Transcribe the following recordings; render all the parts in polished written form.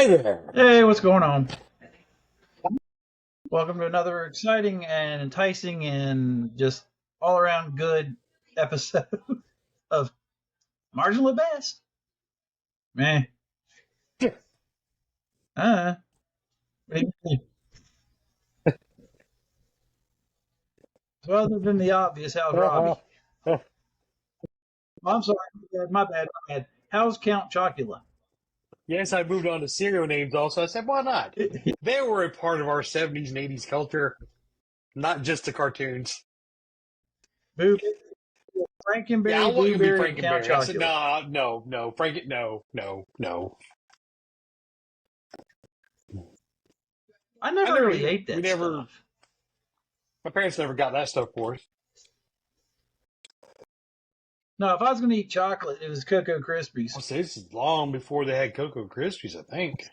Hey there. Hey, what's going on? Welcome to another exciting and enticing and just all around good episode of Marginal at Best. Man, uh, so other than the obvious, how's Robbie? Oh, I'm sorry, my bad. How's Count Chocula? Yes, I moved on to cereal names also. I said, why not? They were a part of our 70s and 80s culture, not just the cartoons. Boo, Yeah, I Frankenberry, want you to be Blueberry, and Count Frankenberry. I said, Chocula. no, no. I I never never really even, ate we that never, stuff. my parents never got that stuff for us. No, if I was going to eat chocolate, it was Cocoa Krispies. I said, this is long before they had Cocoa Krispies, I think.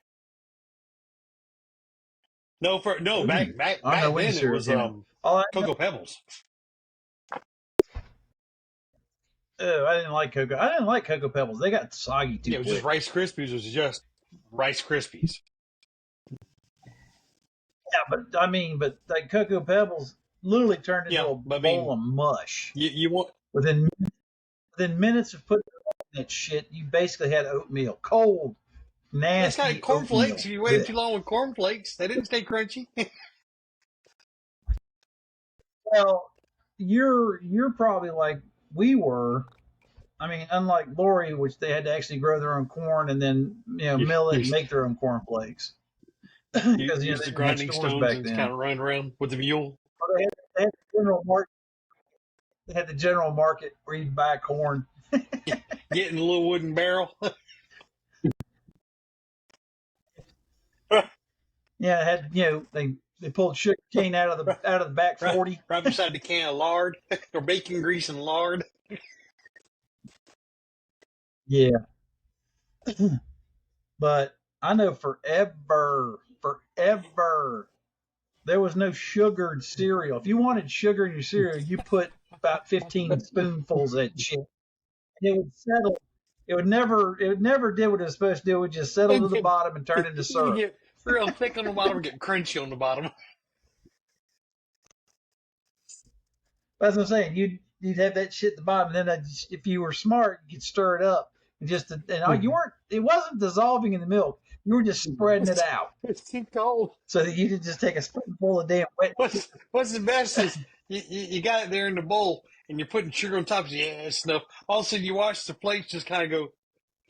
No, Ooh, I don't know back when then it cereal was came out. All I know, Cocoa Pebbles. oh, I didn't like Cocoa Pebbles. They got soggy too Yeah, it was just quick. Rice Krispies. It was just Rice Krispies. Yeah, but like Cocoa Pebbles literally turned into Yeah, a but I bowl mean, of mush. you want Within within minutes of putting that shit, you basically had oatmeal, cold, It's like nasty cornflakes. oatmeal. If you waited too long with cornflakes, they didn't stay crunchy. Well, you're probably like we were. I mean, unlike Lori, which they had to actually grow their own corn and then You mill it and used make their own cornflakes you because used they the didn't have grinding stores stones back and just then. kind of run around with the mule, Well, they had the general market. They had the general market where you'd buy corn. getting a little wooden barrel. Yeah, it had they pulled sugar cane out of the back right, 40. right beside the can of lard or bacon grease and lard. Yeah, but I know forever there was no sugared cereal. If you wanted sugar in your cereal, you put about 15 spoonfuls of that shit. It would settle. It would never did what it was supposed to do. It would just settle to It the get, bottom and turn into you syrup. get real thick on the bottom, get crunchy on the bottom. That's what I'm saying. You'd have that shit at the bottom, and then if you were smart, you'd stir it up and you weren't. It wasn't dissolving in the milk. You were just spreading it out It's too cold. so that you could just take a spoonful of damn wet. What's the best is you got it there in the bowl and you're putting sugar on top. Yeah, it's enough. All of a sudden you watch the plates just kind of go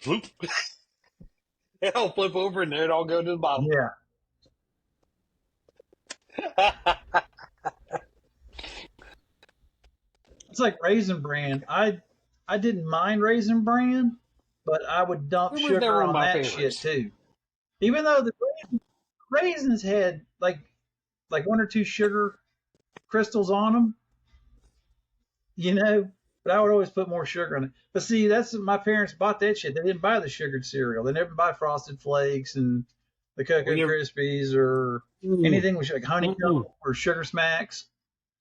floop. It all flip over and there it all go to the bottom. Yeah, it's like Raisin Bran. I didn't mind Raisin Bran, but I would dump It was never sugar one of on my that shit favorites. too. Even though the raisins had like one or two sugar crystals on them, you know. But I would always put more sugar on it. But see, that's my parents bought that shit. They didn't buy the sugared cereal. They never buy Frosted Flakes and the We Cocoa never. Krispies or Mm, anything with like honeycomb mm-mm. or Sugar Smacks.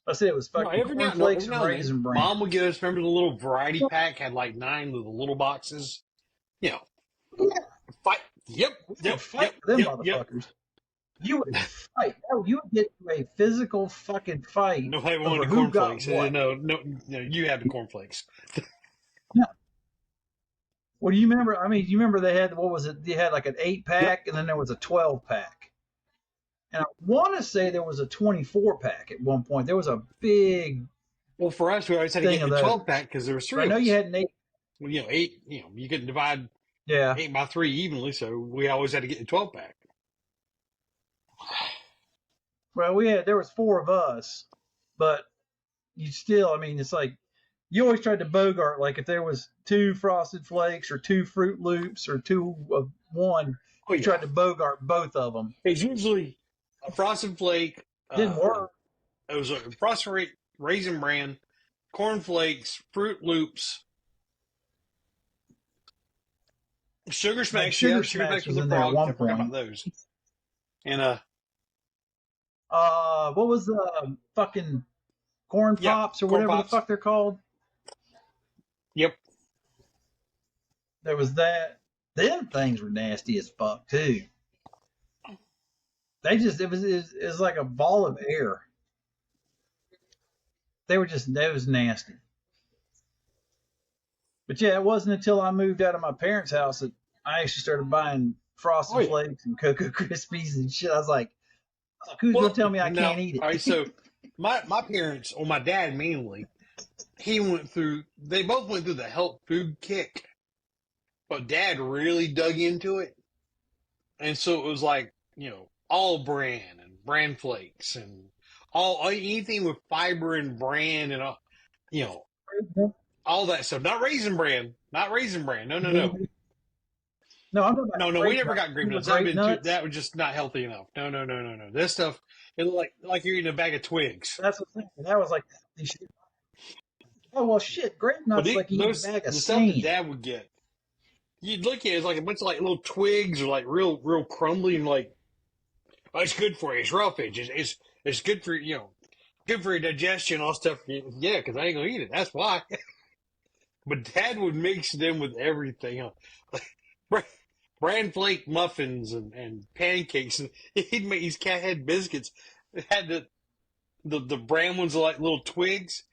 I said it was No, fucking cornflakes every and now and then, raisin bran. Mom would get us. Remember the little variety pack had like 9 little boxes. You know, fight. Yep, You would fight for them yep. motherfuckers. You would fight. No, you would get to a physical fucking fight Nobody wanted over the who got cornflakes. what. No, you had the cornflakes. No. Well, do you remember? I mean, do you remember they had what was it? They had like an 8 pack, and then there was a 12 pack. And I want to say there was a 24 pack at one point. There was a big Well, for us, we always had to thing get of the 12 those. pack because there were But I know you cereals. had an eight. Well, eight. You couldn't divide Yeah. 8 by 3 evenly, so we always had to get the 12 pack. Well, there was four of us, but you still. I mean, it's like you always tried to bogart. Like if there was two Frosted Flakes or two Fruit Loops or two of one, Oh you yeah, tried to bogart both of them. it's usually a frosted flake. Didn't work. It was a frosted raisin bran, cornflakes, Fruit Loops, Sugar Like Smacks. Yeah, Sugar Sugar Smacks Smacks with was the in there at frog. I one forgot about point. those. And What was the fucking corn yeah, pops or corn whatever the pops. fuck they're called? Yep. There was that. Them things were nasty as fuck too. it was like a ball of air. That was nasty. But yeah, it wasn't until I moved out of my parents' house that I actually started buying Oh Frosted yeah. Flakes and Cocoa Krispies and shit. I was like, who's gonna Well, tell me I no. can't eat All it? right. So my parents, or my dad mainly, he went through. They both went through the health food kick, but Dad really dug into it, and so it was like all bran and bran flakes and all anything with fiber and bran and you know all that stuff. Not raisin bran. Not raisin bran. No, no, no. No, I'm talking No, about no, we grape never nuts. got grape Remember nuts. That would grape been too. nuts? That was just not healthy enough. No, no, no, no, no. This stuff, it looked like you're eating a bag of twigs. That's the thing. That was like, oh well, shit. Grape But nuts like eating a bag of the stuff that sand. Dad would get, you'd look at it as like a bunch of like little twigs or like real crumbly and like, oh, it's good for you. It's roughage. It's good for good for your digestion. All stuff. Yeah, because I ain't gonna eat it. That's why. But Dad would mix them with everything. Like, bran flake muffins and pancakes, and he'd make these cat head biscuits. It had the bran ones are like little twigs,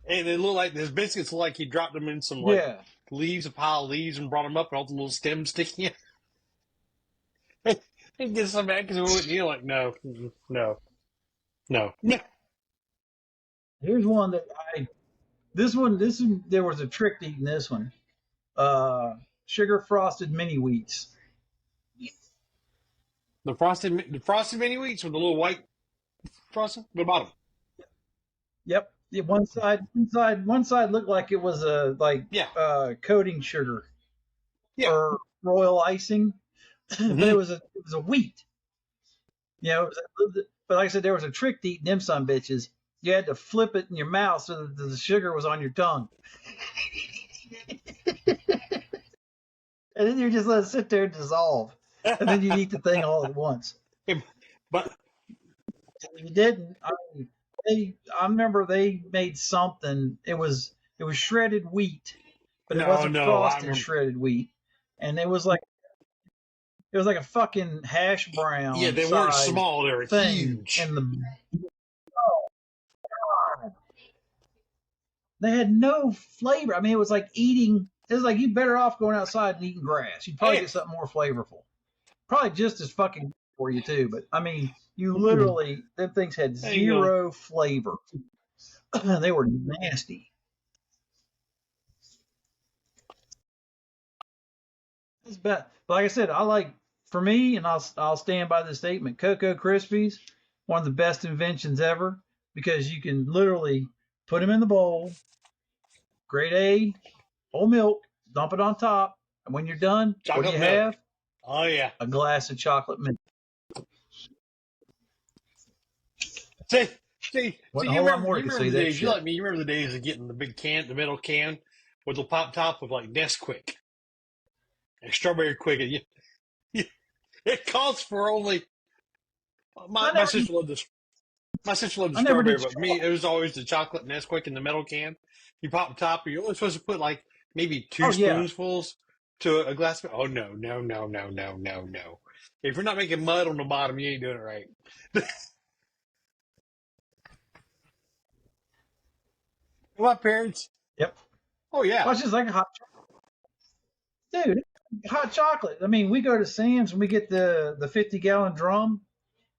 and it looked like his biscuits looked like he dropped them in some like Yeah. leaves, a pile of leaves, and brought them up, and all the little stems sticking out. He gets some back because like no, no, no. Here's one that I. This one, there was a trick to eating this one. Sugar frosted mini wheats. The frosted mini wheats with the little white frosting at the bottom. Yep. Yeah, one side looked like it was a Yeah, coating sugar yeah. or royal icing, but Hmm. it was a wheat. You know, but like I said, there was a trick to eating them some bitches. You had to flip it in your mouth so that the sugar was on your tongue, and then you just let it sit there and dissolve, and then you eat the thing all at once. But If you didn't, I remember they made something. It was shredded wheat, but it no, wasn't no, I frosted remember. shredded wheat, and it was like a fucking hash Yeah, brown they weren't sized small; they were thing, huge. and they had no flavor. I mean, it was like eating. It was like you better off going outside and eating grass. You'd probably Hey, get something more flavorful. Probably just as fucking good for you too. But I mean, you literally them things had there you go. zero flavor. They were nasty. But like I said, for me, and I'll stand by the statement. Cocoa Krispies, one of the best inventions ever because you can literally put them in the bowl, grade A, whole milk, dump it on top, and when you're done, what do Chocolate you milk. have? Oh yeah. A glass of chocolate milk. See, see, so Wasn't a whole lot more you to remember say the that days. You shit. like me. You remember the days of getting the big can, the metal can, with the pop top of like Nesquik and strawberry quick. And it costs for only I my never, sister loved this. My sister loved the I never strawberry, did but straw. me, it was always the chocolate Nesquik in the metal can. You pop the top, you're only supposed to put like maybe two Oh yeah, spoonfuls to a glass. Oh no, no, no, no, no, no, no! If you're not making mud on the bottom, you ain't doing it right. My parents. yep. Oh Well, yeah. it's just like a dude, hot chocolate. I mean, we go to Sam's and we get the 50-gallon drum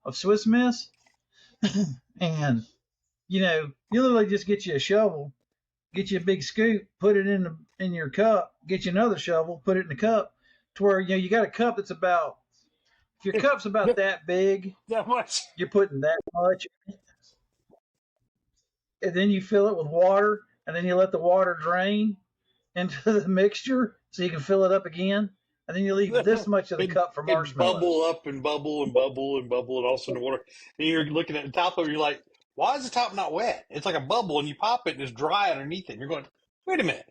of Swiss Miss, and you literally just get you a shovel, get you a big scoop, put it in your cup, get you another shovel, put it in the cup, to where you got a cup that's about if your cup's about that big, That much. you're putting that much, and then you fill it with water, and then you let the water drain into the mixture so you can fill it up again, and then you leave this much of the cup for It bubble marshmallows. up and bubble and bubble and bubble and also in the water. And you're looking at the top of it, you're like, why is the top not wet? It's like a bubble and you pop it and it's dry underneath it. And you're going, wait a minute.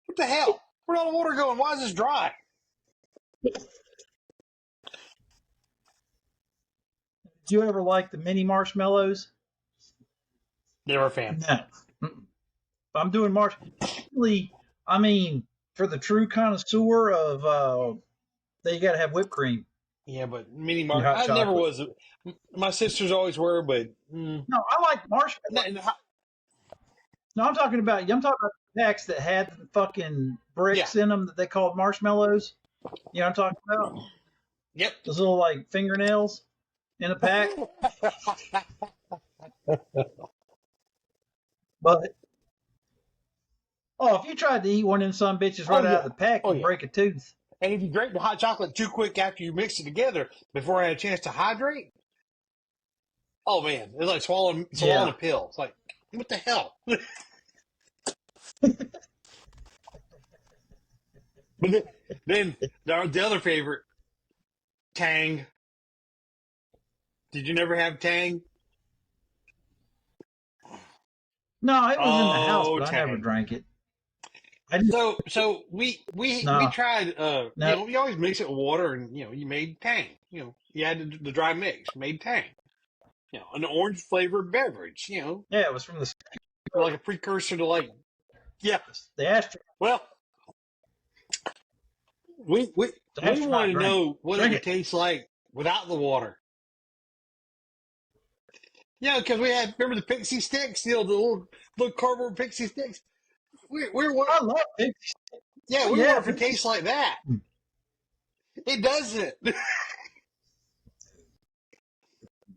What the hell? Where's all the water going? Why is this dry? Did you ever like the mini marshmallows? Never a fan. No. I'm doing marshmallows. I mean, for the true connoisseur of that, you got to have whipped cream. Yeah, but mini Your mark. hot I never chocolate. was. My sisters always were, but No, I like marshmallow. No, I'm talking about packs that had the fucking yeah. bricks in them that they called marshmallows. You know what I'm talking about? Yep. Those little like fingernails in a pack. But oh, if you tried to eat one of them some bitches Oh right out of yeah. the pack, Oh you'd yeah. break a tooth. And if you drink the hot chocolate too quick after you mix it together before I had a chance to hydrate, oh man, it's like swallowing a Yeah. pill. It's like, what the hell? But then the other favorite, Tang. Did you never have Tang? No, it was in the house, Oh, but I never Tang. drank it. I didn't. So we No, tried. no. You always mix it with water, and you made Tang. You had the dry mix, made Tang. An orange flavored beverage. Yeah, it was from Like a precursor to yeah. the astronaut. Well, we we The we wanted astronaut to drank it. know what it Drink would it. taste like without the water. Yeah, because we had remember the pixie sticks, the little cardboard pixie sticks. We were I love it. yeah, Oh we were yeah, if it tastes like that. It doesn't.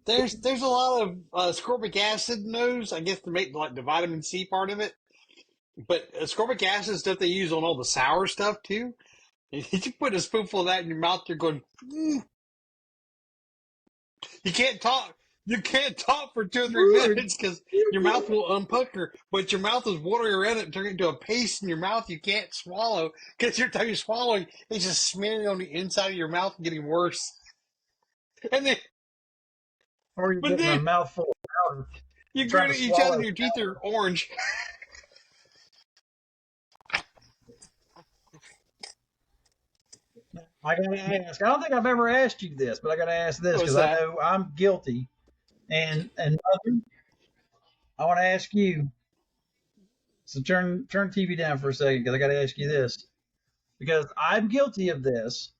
There's a lot of ascorbic acid in those, I guess, to make like the vitamin C part of it. But ascorbic acid stuff they use on all the sour stuff too. If you put a spoonful of that in your mouth, you're going. You can't talk. You can't talk for 2 or 3 minutes because your mouth will unpucker. But your mouth is watering around it and turning into a paste in your mouth. You can't swallow because every time you're swallowing, it's just smearing on the inside of your mouth and getting worse. And then, or you're but getting a then mouthful of powder you trying grin to at each other swallow. and your teeth are orange. I gotta ask. I don't think I've ever asked you this, but I gotta ask this What's because I that? know I'm guilty. And mother, I want to ask you. So turn TV down for a second because I got to ask you this because I'm guilty of this,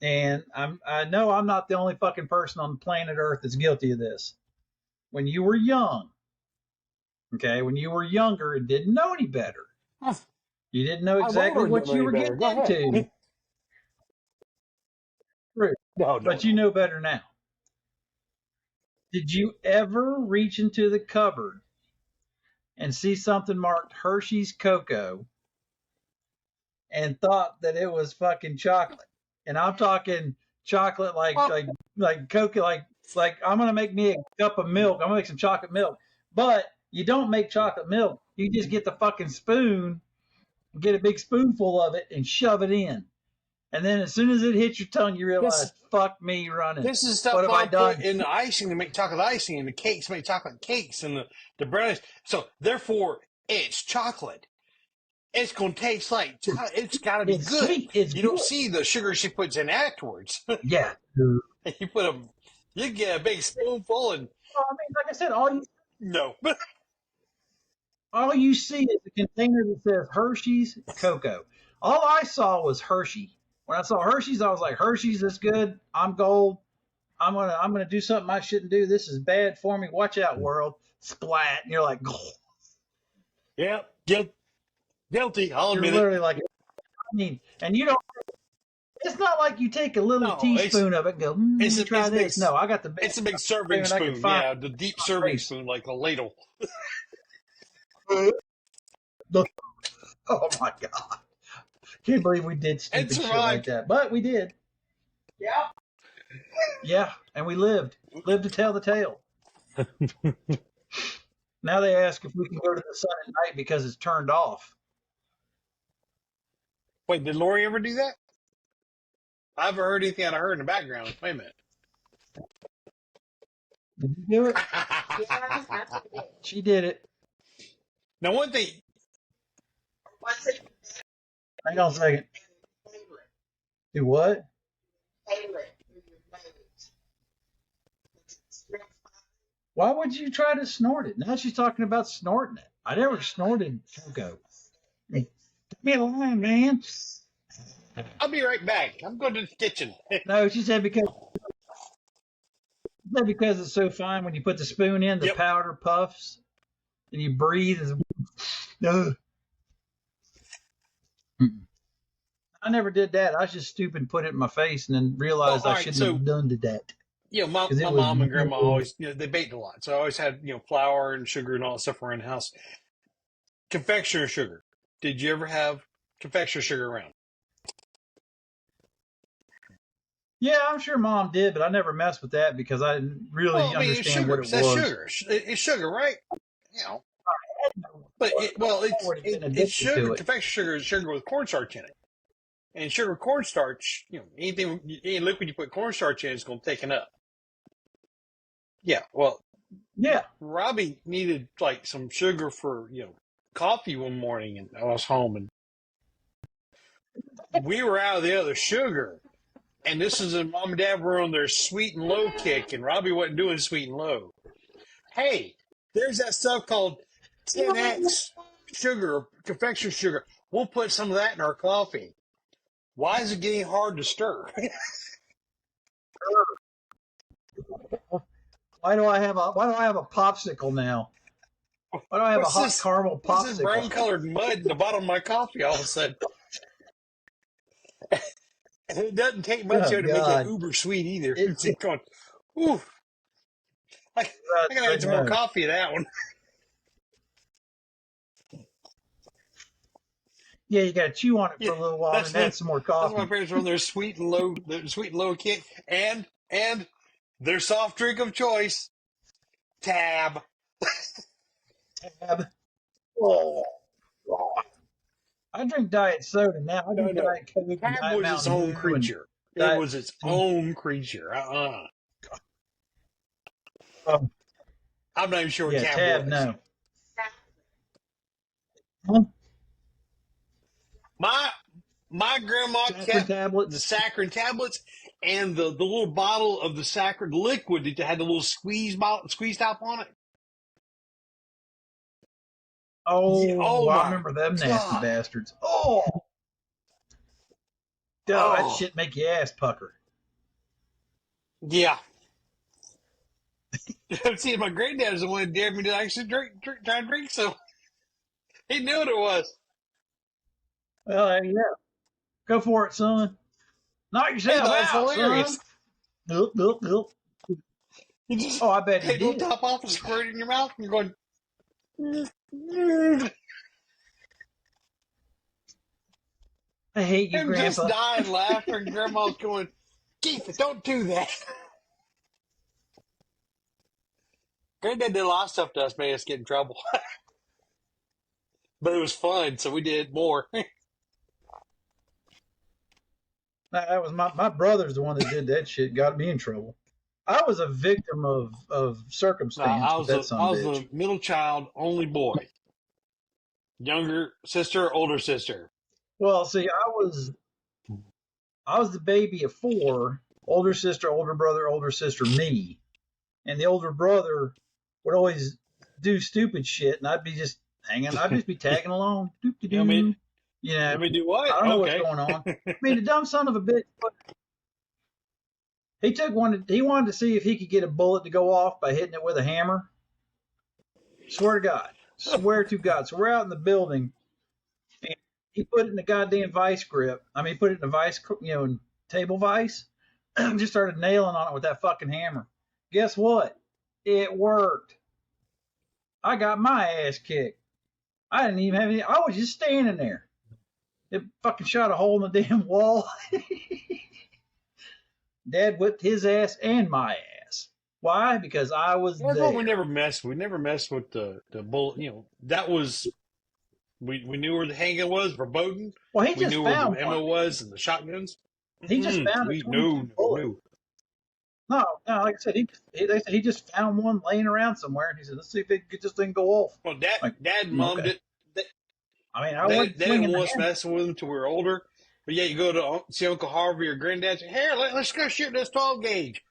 and I know I'm not the only fucking person on planet Earth that's guilty of this. When you were young, okay, when you were younger and didn't know any better, you didn't know I'm older exactly and don't what know you any were better. getting Go ahead. into. True, No, but no, you no. know better now. Did you ever reach into the cupboard and see something marked Hershey's Cocoa and thought that it was fucking chocolate? And I'm talking chocolate Well, like Cocoa, like I'm gonna make me a cup of milk. I'm gonna make some chocolate milk. But you don't make chocolate milk. You just get the fucking spoon, get a big spoonful of it, and shove it in. And then as soon as it hits your tongue, you this realize, fuck me running. this is What stuff have I I put done? in the icing to make chocolate icing, and the cakes make chocolate cakes, and the brownies. So therefore, it's chocolate. It's gonna taste like it's gotta be It's good. sweet. It's You don't good. see the sugar she puts in afterwards. Yeah. you put a, you get a big spoonful, and Well, I mean, like I said, no. all you see is a container that says Hershey's Cocoa. All I saw was Hershey. When I saw Hershey's, I was like, Hershey's is good. I'm gold. I'm gonna do something I shouldn't do. This is bad for me. Watch out, world. Splat. And you're like, Yeah, guilty. I'll you're admit it. literally like, I mean, and you don't. It's not like you take a little No, teaspoon of it and go, let it's me a try it's a big this. No, I got the best it's a big serving spoon I could spoon. find Yeah, the deep in my serving race. spoon, like a ladle. Oh my god! Can't believe we did And stupid shit like survived. that, but we did. Yeah. Yeah, and we lived to tell the tale. Now they ask if we can go to the sun at night because it's turned off. Wait, did Lori ever do that? I haven't heard anything out of her in the background. Wait a minute. Did you do it? She did it. Now, one thing, Hang on a second. Do what? Why would you try to snort it? Now she's talking about snorting it. I never snorted cocoa. Hey, me alone, man. I'll be right back. I'm going to the kitchen. No, she said because it's so fine when you put the spoon in, the Yep. powder puffs and you breathe. Ugh. I never did that. I was just stupid and put it in my face and then Well, realized all I right. shouldn't So, have done that my because it was mom and grandma always, they baked a lot. So I always had, flour and sugar and all that stuff around the house. Confectioner sugar. Did you ever have confectioner sugar around? Yeah, I'm sure mom did, but I never messed with that because I didn't really Well, I mean, it's understand what sugar. it That's was. sugar. It's sugar, right? You know, but I would have been it's addicted sugar. to it. Confectioner sugar is sugar with cornstarch in it. And sugar with cornstarch, any liquid you put cornstarch in is going to thicken up. Yeah. Well, Yeah. Robbie needed like some sugar for, coffee one morning, and I was home, and we were out of the other sugar. And this is when mom and dad were on their sweet and low kick, and Robbie wasn't doing sweet and low. Hey, there's that stuff called 10X sugar, confectioner sugar. We'll put some of that in our coffee. Why is it getting hard to stir? Why do I have a popsicle now? Why do I have a hot caramel What's this brown popsicle? colored mud in the bottom of my coffee all of a sudden? And it doesn't take much Oh of it to make it God. uber sweet either. It, It's going, ooh, I gotta I add some more know. coffee to that one. Yeah, you gotta chew on it Yeah, for a little while that's and add some more that's my coffee. parents were on their sweet and low kick, and their soft drink of choice, Tab. Tab. Oh, God. I drink diet soda now. I No, drink no, Diet Coke and Tab Diet was its Mountain own Dew and creature. It Diet was its Pepsi. own creature. Um, I'm not even sure what yeah, Tab Tab, was. no. Huh? My grandma Saccharin kept the tablets. saccharin tablets and the little bottle of the saccharin liquid that had the little squeeze top on it. Yeah, Oh, oh I my remember them nasty God. bastards. Oh, duh, that Oh, shit make your ass pucker. yeah. See, my granddad was the one that dared me to actually try and drink some. He knew what it was. Well, yeah, go for it, son. Knock He yourself thought it was out, hilarious. son. Nope, nope, nope. You just Oh, I bet he take the little did. top off and squirt it in your mouth, and you're going, I hate you, I'm just Grandpa. dying laughing. And grandma's going, Keith, don't do that. Granddad did a lot of stuff to us, made us get in trouble. But it was fun, so we did more. That was my brother's the one that did that shit. Got me in trouble. I was a victim of No, circumstance with that I son was bitch. the middle child, only boy. Younger sister, older sister. Well, see, I was the baby of four. Older sister, older brother, older sister, me. And the older brother would always do stupid shit, and I'd be just hanging. I'd just be tagging along. Doop de You want me, doo. You you know, want me to do I what? don't know what's Okay. going on. I mean, the dumb son of a bitch. He took one. He wanted to see if he could get a bullet to go off by hitting it with a hammer. Swear to God. Swear to God. So we're out in the building, and he put it in the goddamn vice grip. I mean, he put it in a vice, in table vice. Just started nailing on it with that fucking hammer. Guess what? It worked. I got my ass kicked. I didn't even have any. I was just standing there. It fucking shot a hole in the damn wall. Dad whipped his ass and my ass. Why? Because I was That's what we there. never messed with. We never messed with the bullet. That was, we knew where the handgun was for Bowden. Well, he We just knew where the found ammo one. was and the shotguns. He just found a We 22 bullet. No, no, like I said, they said he just found one laying around somewhere, and he said, "Let's see if they can get this thing go off." Well, Like, dad and mom okay. did. I mean, I They wasn't didn't swinging the want us hammer. messing with them till we were older. But yeah, you go to see Uncle Harvey or Granddad. Say, here, let's go shoot this 12 gauge.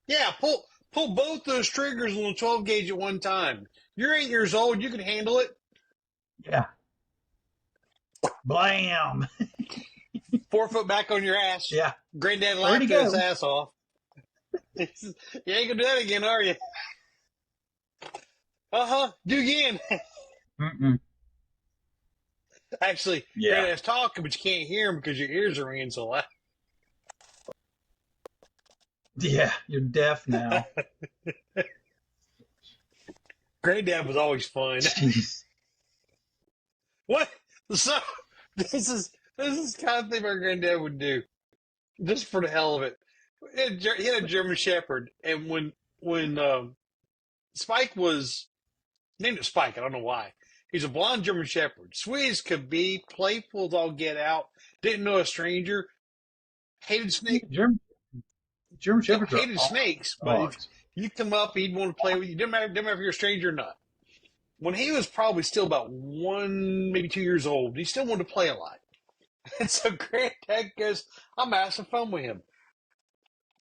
Yeah, pull both those triggers on the 12 gauge at one time. You're 8 years old. You can handle it. Yeah. Blam. 4 foot back on your ass. Yeah. Granddad Where'd he laughed his go? ass off. He says, you ain't gonna do that again, are you? Do again. Mm-mm. Actually, Yeah. Granddad's talking, but you can't hear him because your ears are ringing so loud. Yeah, you're deaf now. Granddad was always fun. Jeez. What? So this is the kind of thing my granddad would do, just for the hell of it. He had a German Shepherd, and when Spike was named it Spike, I don't know why. He's a blonde German Shepherd, sweet as could be, playful as all get out. Didn't know a stranger. Hated snakes. German Shepherds are Hated snakes, but if dogs. you come up, he'd want to play with you. Didn't matter if you're a stranger or not. When he was probably still about 1, maybe 2 years old, he still wanted to play a lot. And so Granddad goes, I'm having fun with him.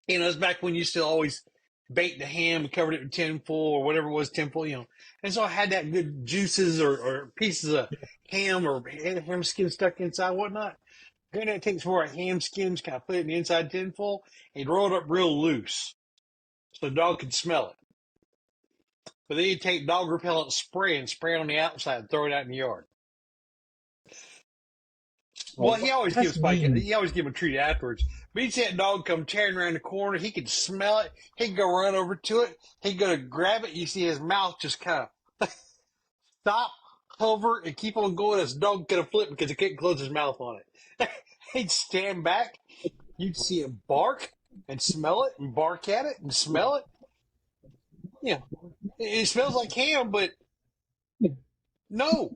You know, it's back when you used to always bait the ham, covered it with tinfoil or whatever it was, tinfoil, you know. And so I had that good juices or pieces of ham or ham skin stuck inside, whatnot. Granddad takes more ham skins, kind of put it in the inside tinfoil, and roll it up real loose so the dog could smell it. But then he'd take dog repellent spray and spray it on the outside and throw it out in the yard. Well, he always gives Spike, he always give him a treat afterwards. But he'd see that dog come tearing around the corner. He could smell it. He'd go run over to it. He'd go to grab it. You see his mouth just kind of stop, hover, and keep on going. This dog could have flipped because he couldn't close his mouth on it. He'd stand back. You'd see him bark and smell it and bark at it and smell it. Yeah. It smells like ham, but no.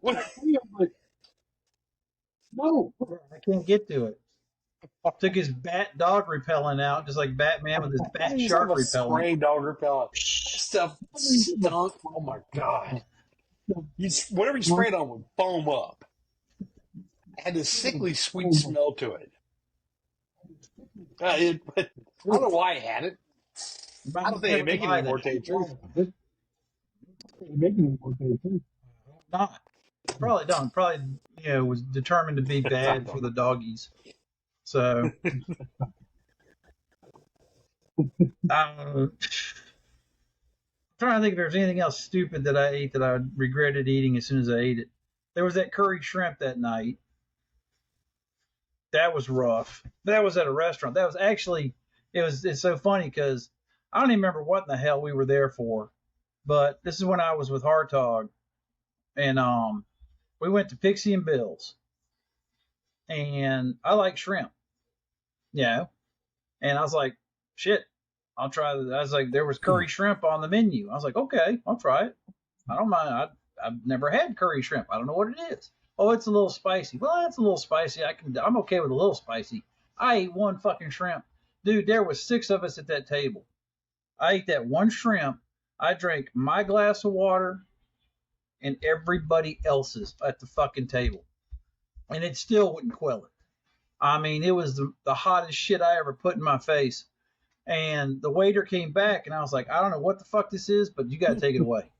No, I can't get to it. Took his bat dog repellent out, just like Batman with his bat shark repellent. Spray dog repellent. Stuff stunk. Oh my god! Whatever you sprayed on would foam up. It had this sickly sweet smell to it. But I don't know why I had it. I don't think it'd make it any more tasty. Not. Probably don't. Probably, was determined to be bad for the doggies. So, I'm trying to think if there's anything else stupid that I ate that I regretted eating as soon as I ate it. There was that curry shrimp that night. That was rough. That was at a restaurant. That was actually, it's so funny because I don't even remember what in the hell we were there for. But this is when I was with Hartog. And we went to Pixie and Bill's. And I like shrimp. And I was like, shit, I'll try that. I was like, there was curry shrimp on the menu. I was like, okay, I'll try it. I don't mind. I've never had curry shrimp. I don't know what it is. Oh, it's a little spicy. Well, it's a little spicy. I'm okay with a little spicy. I ate one fucking shrimp. Dude, there was 6 of us at that table. I ate that one shrimp. I drank my glass of water and everybody else's at the fucking table. And it still wouldn't quell it. I mean, it was the hottest shit I ever put in my face. And the waiter came back, and I was like, I don't know what the fuck this is, but you got to take it away.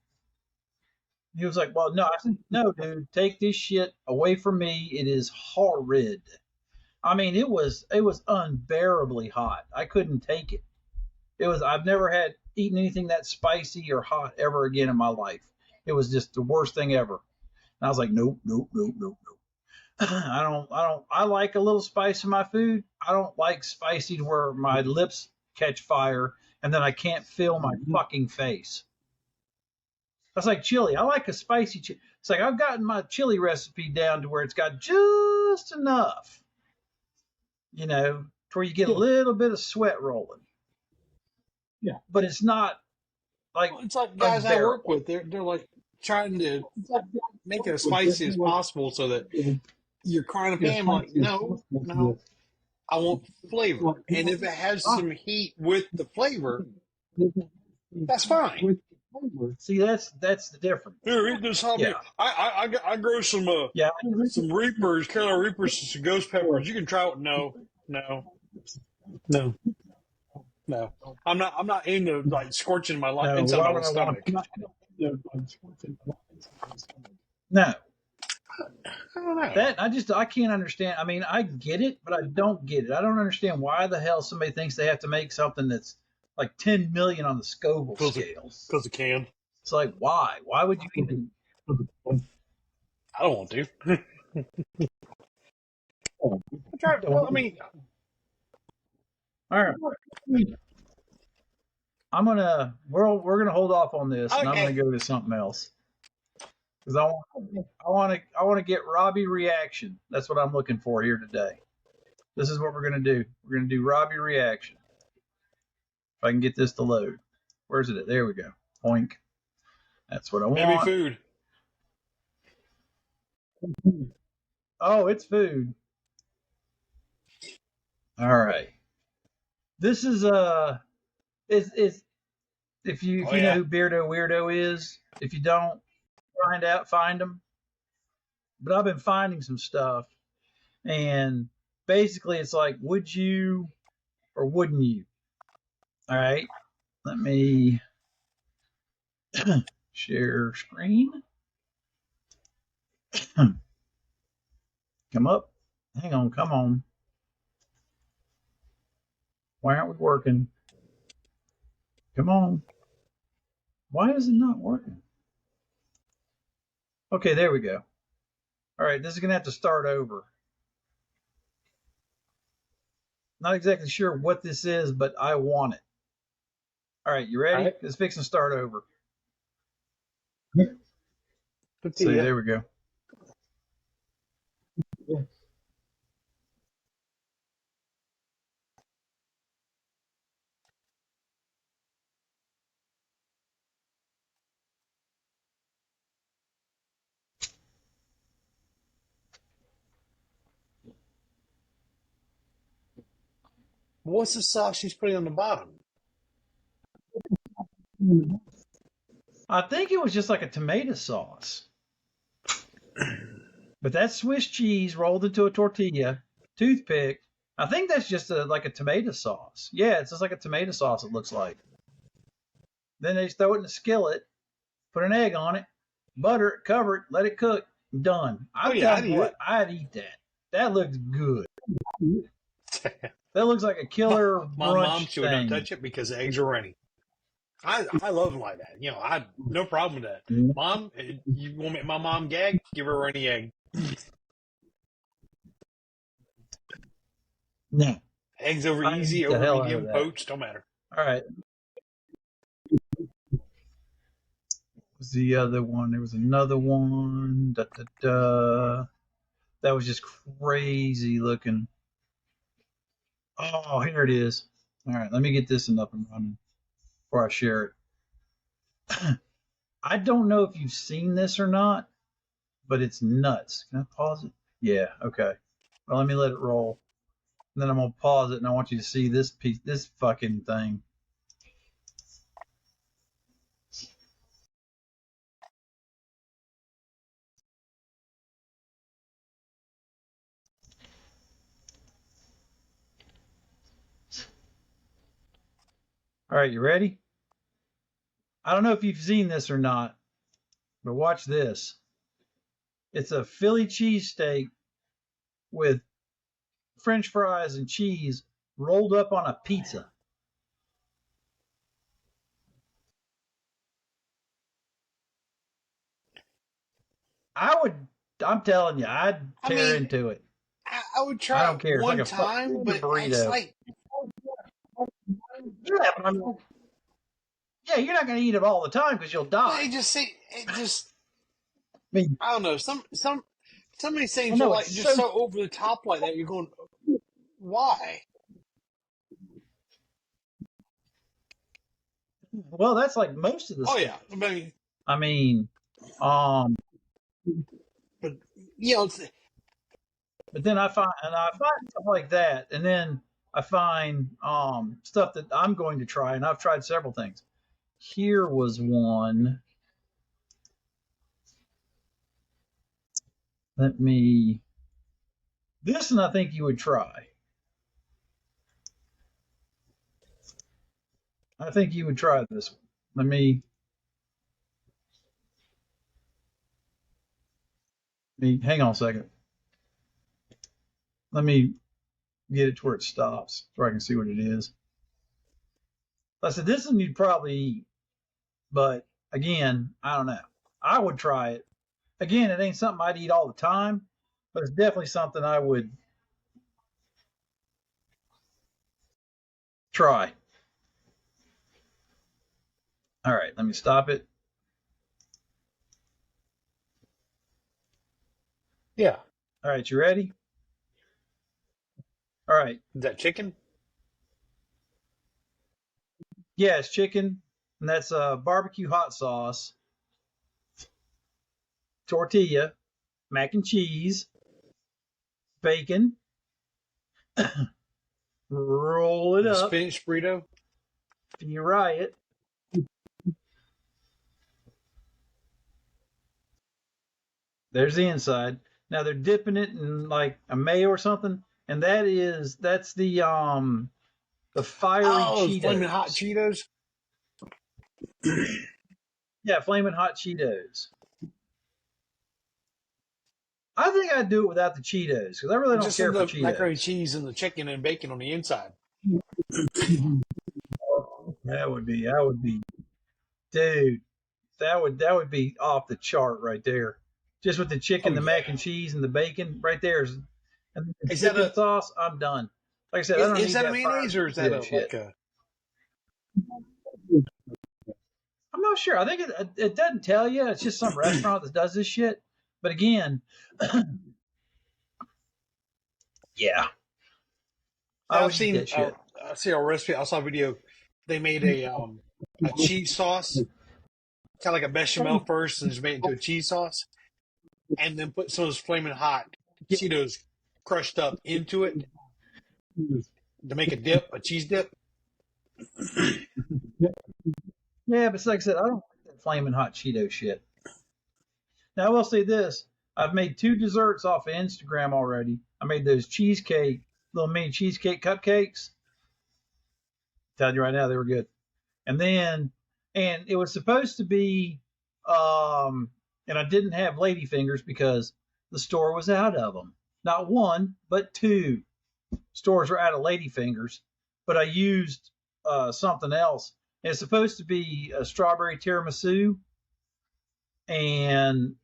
He was like, well, no. I said, no, dude, take this shit away from me. It is horrid. I mean, it was unbearably hot. I couldn't take it. I've never had eaten anything that spicy or hot ever again in my life. It was just the worst thing ever. And I was like, nope. I like a little spice in my food. I don't like spicy to where my lips catch fire and then I can't feel my fucking face. That's like chili. I like a spicy chili. It's like I've gotten my chili recipe down to where it's got just enough, to where you get a little bit of sweat rolling. Yeah. But it's not like, it's like guys I work with. They're like trying to make it as spicy as possible so that you're crying a pan. Like, no, I want flavor. And if it has some heat with the flavor, that's fine. See, that's the difference. Here, eat this hobby. Yeah. I grow some Reapers, Carolina Reapers, some ghost peppers. You can try it. No. I'm not into like scorching my inside my stomach. No. I don't know. That I can't understand. I mean, I get it, but I don't get it. I don't understand why the hell somebody thinks they have to make something that's like 10 million on the Scoville scale. Because it can. It's like, why? Why would you even? I don't want to. I mean, All right. We're gonna hold off on this, and I'm Okay. gonna go to something else because I want to get Robbie reaction. That's what I'm looking for here today. This is what we're gonna do. We're gonna do Robbie reaction. If I can get this to load, where's it at? There we go. Poink. That's what I maybe want. food. Oh, it's food. All right. This is is if you know who Beardo Weirdo is. If you don't, find them. But I've been finding some stuff, and basically it's like, would you or wouldn't you? All right. Let me share screen. Come up. Hang on. Come on. Why aren't we working? Come on. Why is it not working? Okay, there we go. All right, this is going to have to start over. Not exactly sure what this is, but I want it. All right, you ready? It's fixing to start over. See, there we go. Yeah. What's the sauce she's putting on the bottom? I think it was just like a tomato sauce. But that's Swiss cheese rolled into a tortilla, toothpick. I think that's just like a tomato sauce. Yeah, it's just like a tomato sauce, it looks like. Then they just throw it in a skillet, put an egg on it, butter it, cover it, let it cook. Done. I'd eat that. That looks good. That looks like a killer brunch My mom, she would thing. not touch it because the eggs are runny. I love them like that. You know, I no problem with that. Mom, you want to make my mom gag? Give her a runny egg. No. Eggs over easy, over medium, poached, don't matter. All right. Was the other one? There was another one. That was just crazy looking. Oh, here it is. All right, let me get this up and running before I share it. I don't know if you've seen this or not, but it's nuts. Can I pause it? Yeah, okay. Well, let me let it roll. And then I'm going to pause it, and I want you to see this piece, this fucking thing. All right, you ready? I don't know if you've seen this or not, but watch this. It's a Philly cheesesteak with French fries and cheese rolled up on a pizza. I'm telling you, I'd tear into it. I would try. I don't care. One it's like time, but burrito. It's like, yeah, you're not going to eat it all the time because you'll die. I don't know. Somebody saying so like just so over the top like that. You're going, why? Well, that's like most of the stuff. Yeah, I mean, but you know, but then I find stuff like that, and then I find stuff that I'm going to try, and I've tried several things. Here was one. This one I think you would try. I think you would try this one. Hang on a second. Let me get it to where it stops so I can see what it is. I said, this one you'd probably eat, but again, I don't know. I would try it. Again, it ain't something I'd eat all the time, but it's definitely something I would try. All right, let me stop it. Yeah. All right, you ready? All right. Is that chicken? Yeah, it's chicken, and that's barbecue hot sauce, tortilla, mac and cheese, bacon. Roll it The up. spinach burrito? You fry it. There's the inside. Now they're dipping it in like a mayo or something, and that's the fiery Oh, flaming hot Cheetos. Cheetos? Yeah, flaming hot Cheetos. I think I'd do it without the Cheetos because I really don't Just care for the macaroni Cheetos. cheese and the chicken and bacon on the inside. That would be, dude. That would be off the chart right there. Just with the chicken, Oh, the yeah. mac and cheese, and the bacon right there, and the Is that dipping a sauce. I'm done. Like I said, I don't is need that a that fried mayonnaise or is that potato a shit. like a I'm not sure. I think it doesn't tell you. It's just some restaurant that does this shit. But again, yeah, I I've would eat seen that shit. I see a recipe. I saw a video. They made a cheese sauce, kind of like a bechamel first, and just made it into a cheese sauce, and then put some of those flaming hot Cheetos crushed up into it to make a dip, a cheese dip. Yeah, but it's like I said, I don't like that flaming hot Cheeto shit. Now I will say this: I've made 2 desserts off of Instagram already. I made those cheesecake, little mini cheesecake cupcakes. Tell you right now, they were good. And then, and it was supposed to be, and I didn't have ladyfingers because the store was out of them. Not one, but 2 stores were out of ladyfingers. But I used something else. And it's supposed to be a strawberry tiramisu, and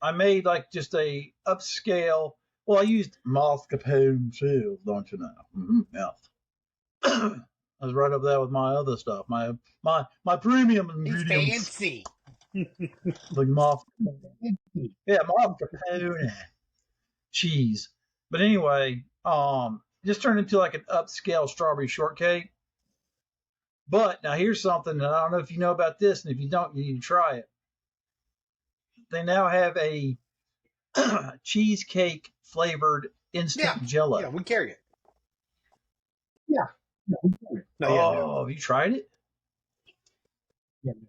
I made like just a upscale. Well, I used mascarpone shells, don't you know? Mouth. I was right up there with my other stuff, my premium He's ingredients, fancy. like mascarpone cheese. But anyway, just turned into like an upscale strawberry shortcake. But now here's something, and I don't know if you know about this, and if you don't, you need to try it. They now have a cheesecake flavored Yeah, instant yeah, Jello. we carry it. Yeah. No, yeah, no. Oh, have you tried it?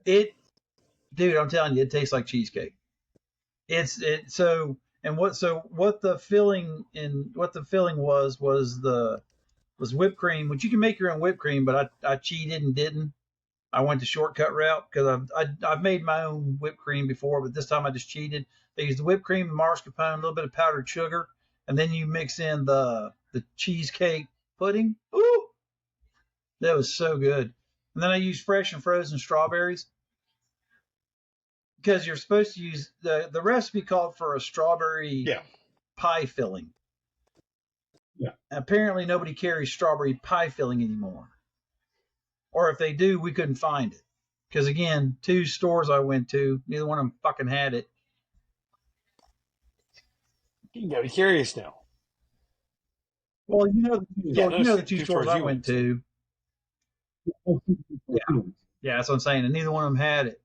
It, dude, I'm telling you, it tastes like cheesecake. It's it so and what the filling was whipped cream, which you can make your own whipped cream, but I cheated and didn't. I went the shortcut route because I've made my own whipped cream before, but this time I just cheated. They used the whipped cream, the mascarpone, a little bit of powdered sugar, and then you mix in the cheesecake pudding. Ooh, that was so good. And then I used fresh and frozen strawberries because you're supposed to use the recipe called for a strawberry Yeah. pie filling. Yeah. Apparently nobody carries strawberry pie filling anymore. Or if they do, we couldn't find it. Because again, 2 stores I went to, neither one of them fucking had it. You gotta be curious now. Well, the two two stores stores I you went to. Yeah, yeah, that's what I'm saying. And neither one of them had it.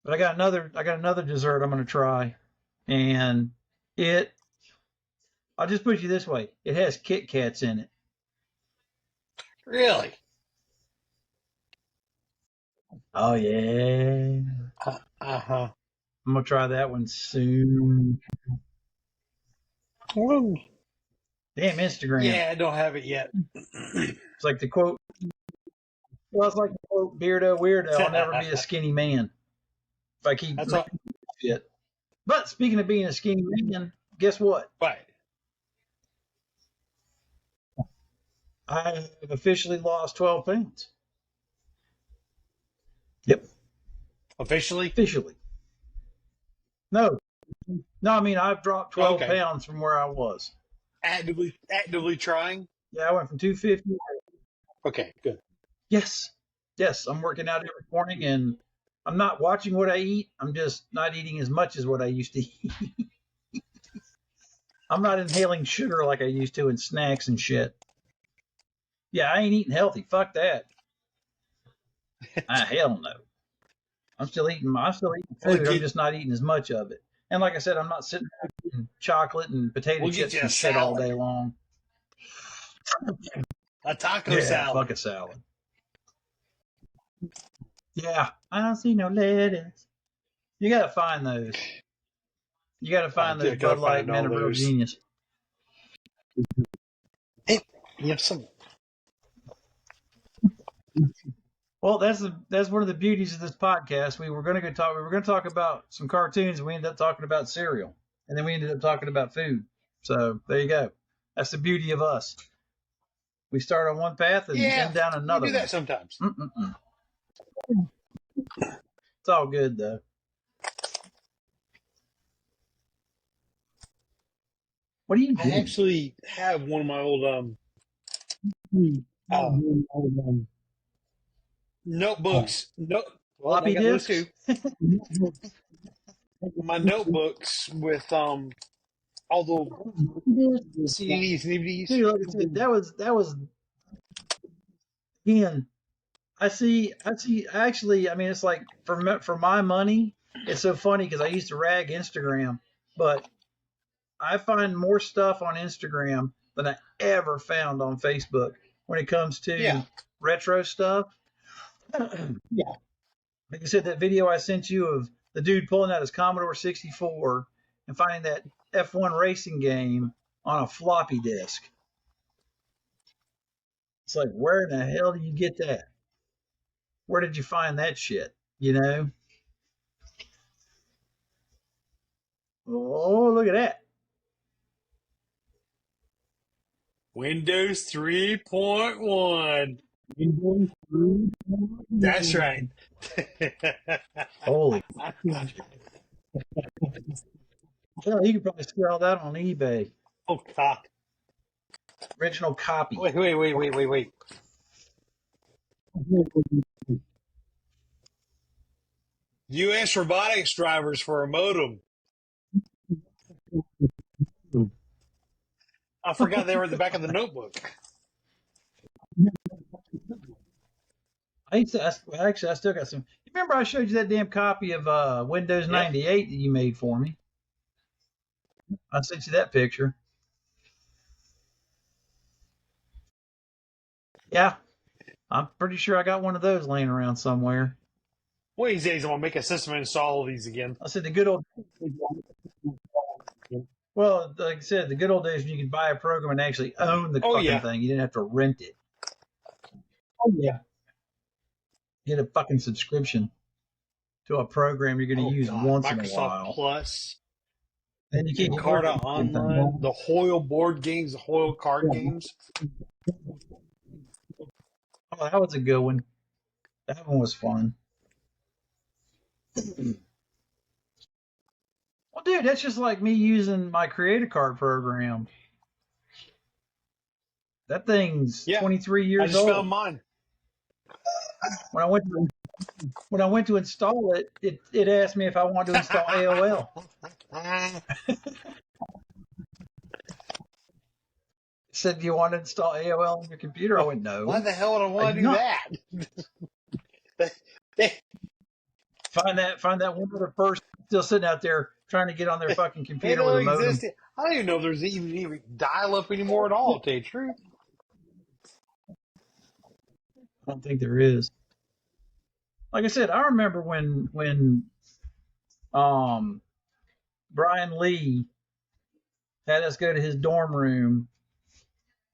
But I got another dessert I'm going to try, and it. I'll just put it this way: it has Kit Kats in it. Really? Oh yeah, Uh-huh. I'm gonna try that one soon. Well, Damn Instagram! yeah, I don't have it yet. It's like the quote. Well, it's like the quote, "Beardo weirdo. I'll never be a skinny man." if I keep That's all. shit. But speaking of being a skinny man, guess what? Right. I have officially lost 12 pounds. Yep, Officially? officially. No, I mean, I've dropped 12 Okay. pounds from where I was. Actively trying? Yeah, I went from 250. Okay, good. Yes, I'm working out every morning, and I'm not watching what I eat. I'm just not eating as much as what I used to eat. I'm not inhaling sugar like I used to in snacks and shit. Yeah, I ain't eating healthy. Fuck that. Hell no. I'm still eating We'll food. I'm get just not eating as much of it. And like I said, I'm not sitting there eating chocolate and potato we'll get chips you a and shit all salad. day long. A taco Yeah, salad. fuck a salad. Yeah, I don't see no lettuce. You gotta find those. You gotta find those Yeah, gotta Bud Light find Men all of Real those. Genius. Hey, you have some. Well, that's one of the beauties of this podcast. We were going to talk about some cartoons, and we ended up talking about cereal, and then we ended up talking about food. So there you go. That's the beauty of us. We start on one path and Yeah, end down we another do one. that sometimes. Mm-mm-mm. It's all good though. What are you I doing? actually have one of my old uh, notebooks. No, well, I Floppy got those disks? too. My notebooks with all the CDs and DVDs. Dude, like I said, that was again. Actually, I mean, it's like for my money, it's so funny because I used to rag Instagram, but I find more stuff on Instagram than I ever found on Facebook when it comes Yeah, to retro stuff. Yeah. Like I said, that video I sent you of the dude pulling out his Commodore 64 and finding that F1 racing game on a floppy disk. It's like, where in the hell do you get that? Where did you find that shit? You know? Oh, look at that. Windows 3.1. That's right. Holy. Well, you could probably sell that on eBay. Oh God! Original copy. Wait. U.S. robotics drivers for a modem. I forgot they were at the back of the notebook. Actually, I still got some. You remember I showed you that damn copy of Windows Yeah. 98 that you made for me? I sent you that picture. Yeah, I'm pretty sure I got one of those laying around somewhere. One of these days, I'm gonna make a system and install all these again. I said the good old. Well, like I said, the good old days when you could buy a program and actually own the Oh fucking yeah. thing. You didn't have to rent it. Oh yeah. Get a fucking subscription to a program you're going to use God. once Microsoft in a while. Plus, Then you can't Encarta Online, the Hoyle board games, the Hoyle card games. Oh, that was a good one. That one was fun. Well, dude, that's just like me using my Creator Card program. That thing's Yeah. 23 I years just old. found mine. When I went to install it, it asked me if I wanted to install AOL. It said, "Do you want to install AOL on your computer?" I went, "No." Why the hell would I want to do that? Find that one other person still sitting out there trying to get on their fucking They computer with don't a modem. exist. I don't even know if there's even dial up anymore at all, to tell you the truth. I don't think there is. Like I said, I remember when Brian Lee had us go to his dorm room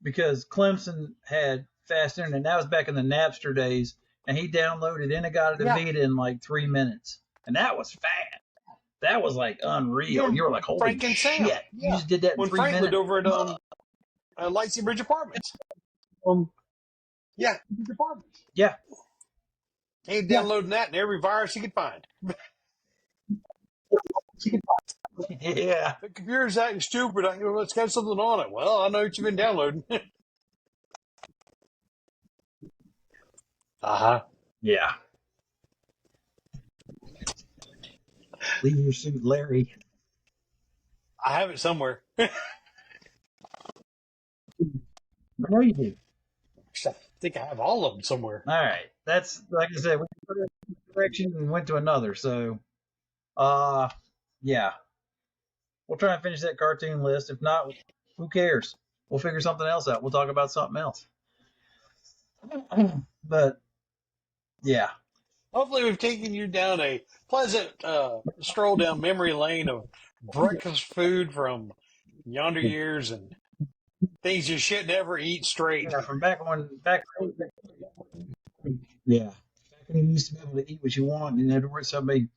because Clemson had fast internet. That was back in the Napster days, and he downloaded Inagata to Yeah. Vita in like 3 minutes, and that was fast. That was like unreal. You were like, holy Frank and Sam. shit! You Yeah. just did that in When 3 Frank minutes. lived over at Lightsey Bridge Apartments. Yeah. Yeah. He downloading that and every virus he could find. Yeah. The computer's acting stupid. I go, it's got something on it. Well, I know what you've been downloading. Uh-huh. Yeah. Leisure Suit Larry. I have it somewhere. I I know you do. think I have all of them somewhere. All right. That's, like I said, we put it in one direction and went to another. So, yeah. We'll try and finish that cartoon list. If not, who cares? We'll figure something else out. We'll talk about something else. But, yeah. Hopefully we've taken you down a pleasant stroll down memory lane of breakfast food from yonder years and things you should never eat straight. Yeah, from back yeah. Back when you used to be able to eat what you want, and there was somebody,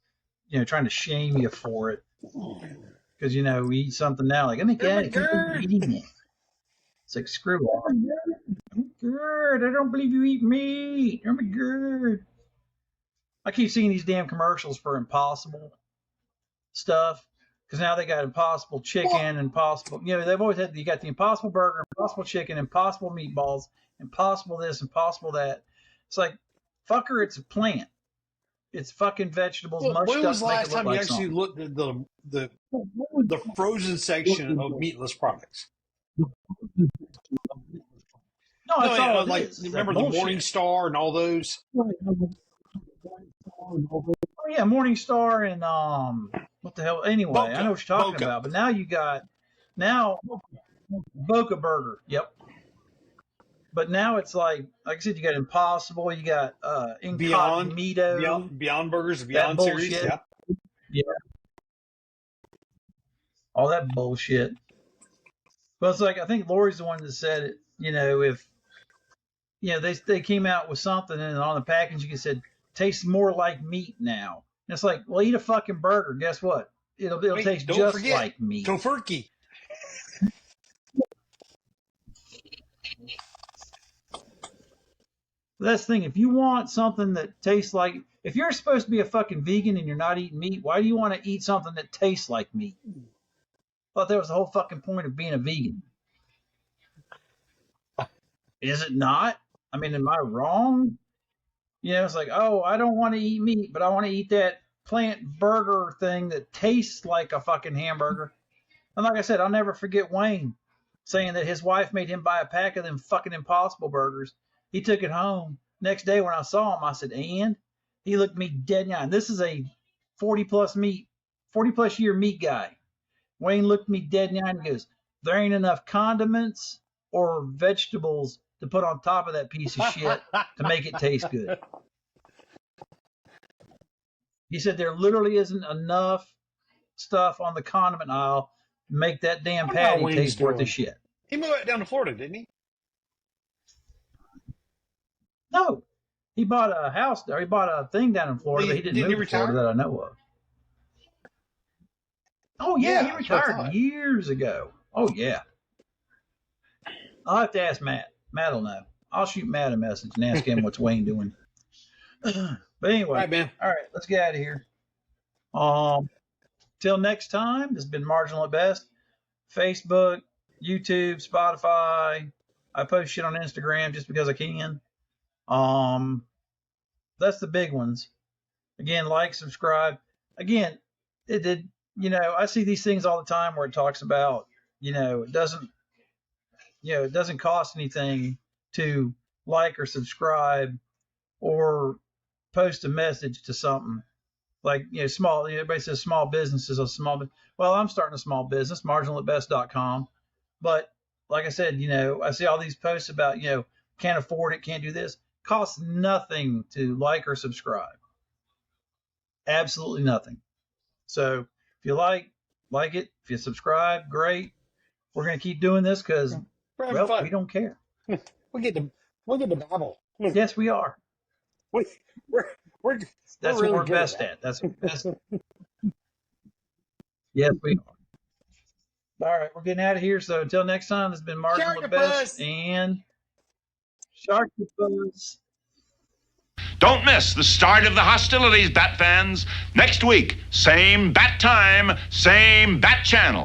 trying to shame you for it. Because, we eat something now, like, I mean, You're God, I can't believe you eating it. It's like, screw off. I'm good. I don't believe you eat meat. I'm good. I keep seeing these damn commercials for Impossible stuff. Because now they got Impossible Chicken, Impossible, they've always had, you got the Impossible Burger, Impossible Chicken, Impossible Meatballs, Impossible this, Impossible that. It's like, fucker, it's a plant. It's fucking vegetables mushed up. When was the last to make it time look you like actually something. looked at the frozen section of meatless products? No, that's all it like is. remember the Morning Star and all those? Oh yeah, Morning Star and what the hell? Anyway, Boca. I know what you're talking Boca. about, but now you got Boca Burger. Yep. But now it's like I said, you got Impossible, you got Incognito, Beyond Burgers, Beyond series, yeah. Yeah. All that bullshit. But it's like I think Lori's the one that said it. If they came out with something and on the package you said tastes more like meat now. And it's like, well, eat a fucking burger. Guess what? It'll taste just like meat. Tofurkey. That's the thing. If you want something that tastes like, if you're supposed to be a fucking vegan and you're not eating meat, why do you want to eat something that tastes like meat? I thought that was the whole fucking point of being a vegan. Is it not? I mean, am I wrong? It's like, oh, I don't want to eat meat, but I want to eat that plant burger thing that tastes like a fucking hamburger. And like I said, I'll never forget Wayne saying that his wife made him buy a pack of them fucking Impossible burgers. He took it home. Next day when I saw him, I said, and? He looked me dead in the eye. And this is a 40 plus year meat guy. Wayne looked me dead in the eye and goes, there ain't enough condiments or vegetables to put on top of that piece of shit to make it taste good. He said there literally isn't enough stuff on the condiment aisle to make that damn patty taste worth the shit. He moved down to Florida, didn't he? No. He bought a house there. He bought a thing down in Florida, but he didn't move to Florida that I know of. Oh, yeah, he retired years ago. Oh, yeah. I'll have to ask Matt. Matt will know. I'll shoot Matt a message and ask him what's Wayne doing. But anyway, all right, man. All right, let's get out of here. Till next time, this has been Marginal at Best. Facebook, YouTube, Spotify. I post shit on Instagram just because I can. That's the big ones. Again, like, subscribe. Again, I see these things all the time where it talks about, it doesn't cost anything to like or subscribe or post a message to something like, small, everybody says small businesses are small. Well, I'm starting a small business, marginalatbest.com. But like I said, I see all these posts about, can't afford it, can't do this. Costs nothing to like or subscribe. Absolutely nothing. So if you like it. If you subscribe, great. We're going to keep doing this because, we don't care. We'll get to babble. Yes, we are. We're That's really what we're good best that. at. That's yes, we are. All right, we're getting out of here. So until next time, this has been Marginal the Best Sharktopus! and Sharktopus. Don't miss the start of the hostilities, Bat fans. Next week, same bat time, same bat channel.